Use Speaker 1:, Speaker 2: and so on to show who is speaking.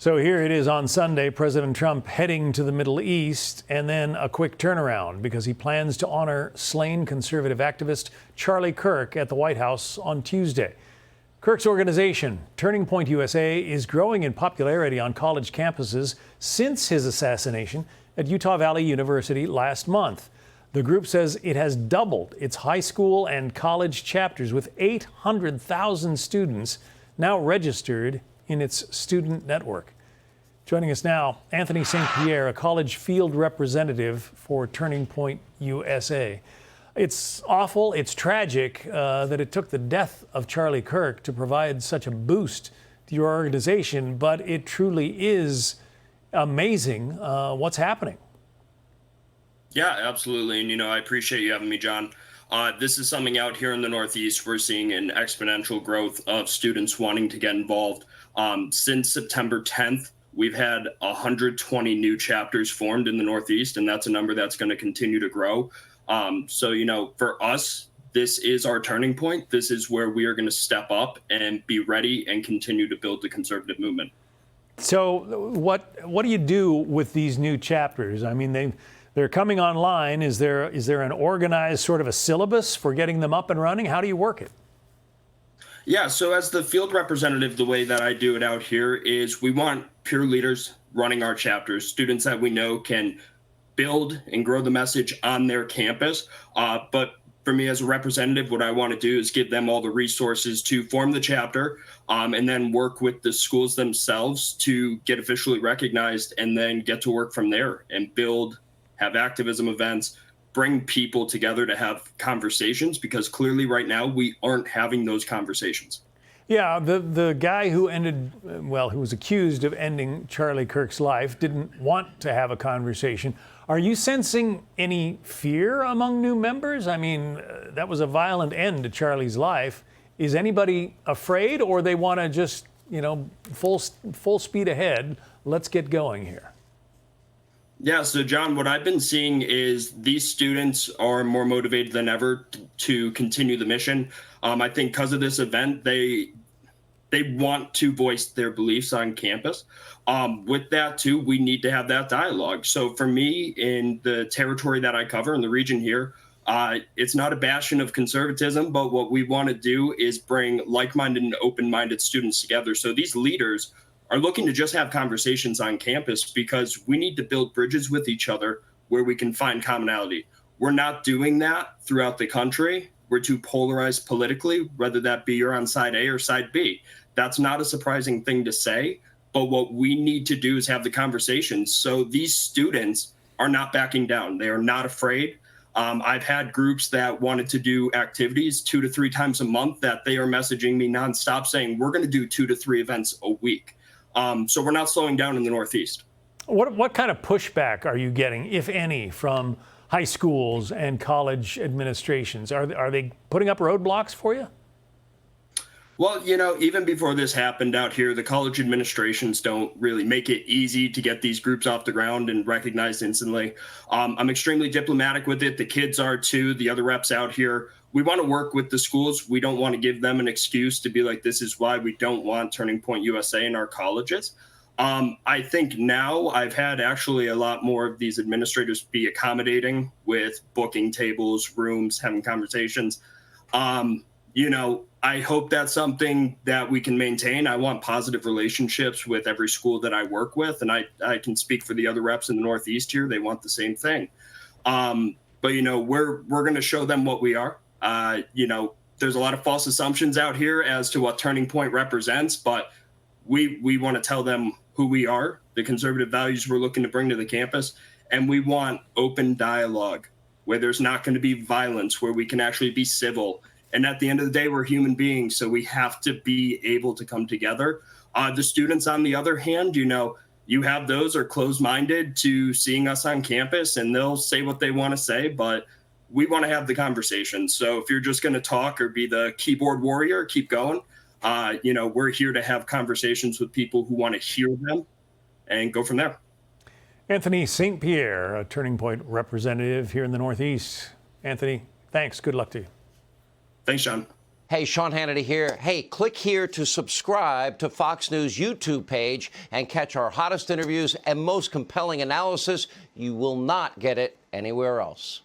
Speaker 1: So here it is on Sunday, President Trump heading to the Middle East, and then a quick turnaround because he plans to honor slain conservative activist Charlie Kirk at the White House on Tuesday. Kirk's organization, Turning Point USA, is growing in popularity on college campuses since his assassination at Utah Valley University last month. The group says it has doubled its high school and college chapters, with 800,000 students now registered in its student network. Joining us now, Anthony St. Pierre, a college field representative for Turning Point USA. It's awful, it's tragic that it took the death of Charlie Kirk to provide such a boost to your organization, but it truly is amazing what's happening.
Speaker 2: Yeah, absolutely. And, I appreciate you having me, John. This is something out here in the Northeast. We're seeing an exponential growth of students wanting to get involved. Since September 10th, we've had 120 new chapters formed in the Northeast, and that's a number that's going to continue to grow. So, for us, this is our turning point. This is where we are going to step up and be ready and continue to build the conservative movement.
Speaker 1: So what do you do with these new chapters? I mean, they're coming online. Is there an organized sort of a syllabus for getting them up and running? How do you work it?
Speaker 2: Yeah, so as the field representative, the way that I do it out here is we want peer leaders running our chapters, students that we know can build and grow the message on their campus. But for me as a representative, what I want to do is give them all the resources to form the chapter and then work with the schools themselves to get officially recognized and then get to work from there and build, have activism events, bring people together to have conversations, because clearly right now we aren't having those conversations.
Speaker 1: Yeah, the guy who who was accused of ending Charlie Kirk's life didn't want to have a conversation. Are you sensing any fear among new members? I mean, that was a violent end to Charlie's life. Is anybody afraid, or they want to just, full speed ahead, let's get going here?
Speaker 2: Yeah, so John, what I've been seeing is these students are more motivated than ever to continue the mission. I think because of this event, they want to voice their beliefs on campus. With that, too, we need to have that dialogue. So for me, in the territory that I cover in the region here, it's not a bastion of conservatism, but what we want to do is bring like-minded and open-minded students together. So these leaders are looking to just have conversations on campus because we need to build bridges with each other where we can find commonality. We're not doing that throughout the country. We're too polarized politically, whether that be you're on side A or side B. That's not a surprising thing to say, but what we need to do is have the conversations. So these students are not backing down. They are not afraid. I've had groups that wanted to do activities 2 to 3 times a month that they are messaging me nonstop saying, we're going to do 2 to 3 events a week. So we're not slowing down in the Northeast.
Speaker 1: What kind of pushback are you getting, if any, from high schools and college administrations? Are they putting up roadblocks for you?
Speaker 2: Well, even before this happened out here, the college administrations don't really make it easy to get these groups off the ground and recognized instantly. I'm extremely diplomatic with it. The kids are too, the other reps out here. We want to work with the schools. We don't want to give them an excuse to be like, this is why we don't want Turning Point USA in our colleges. I think now I've had actually a lot more of these administrators be accommodating with booking tables, rooms, having conversations. I hope that's something that we can maintain. I want positive relationships with every school that I work with, and I can speak for the other reps in the Northeast here. They want the same thing. But we're going to show them what we are. There's a lot of false assumptions out here as to what Turning Point represents, but we want to tell them who we are, the conservative values we're looking to bring to the campus, and we want open dialogue where there's not going to be violence, where we can actually be civil. And at the end of the day, we're human beings, so we have to be able to come together. The students, on the other hand, you have those are closed-minded to seeing us on campus, and they'll say what they want to say, but we want to have the conversation. So if you're just going to talk or be the keyboard warrior, keep going. We're here to have conversations with people who want to hear them and go from there.
Speaker 1: Anthony St. Pierre, a Turning Point representative here in the Northeast. Anthony, thanks. Good luck to you.
Speaker 2: Thanks, John.
Speaker 3: Hey, Sean Hannity here. Hey, click here to subscribe to Fox News YouTube page and catch our hottest interviews and most compelling analysis. You will not get it anywhere else.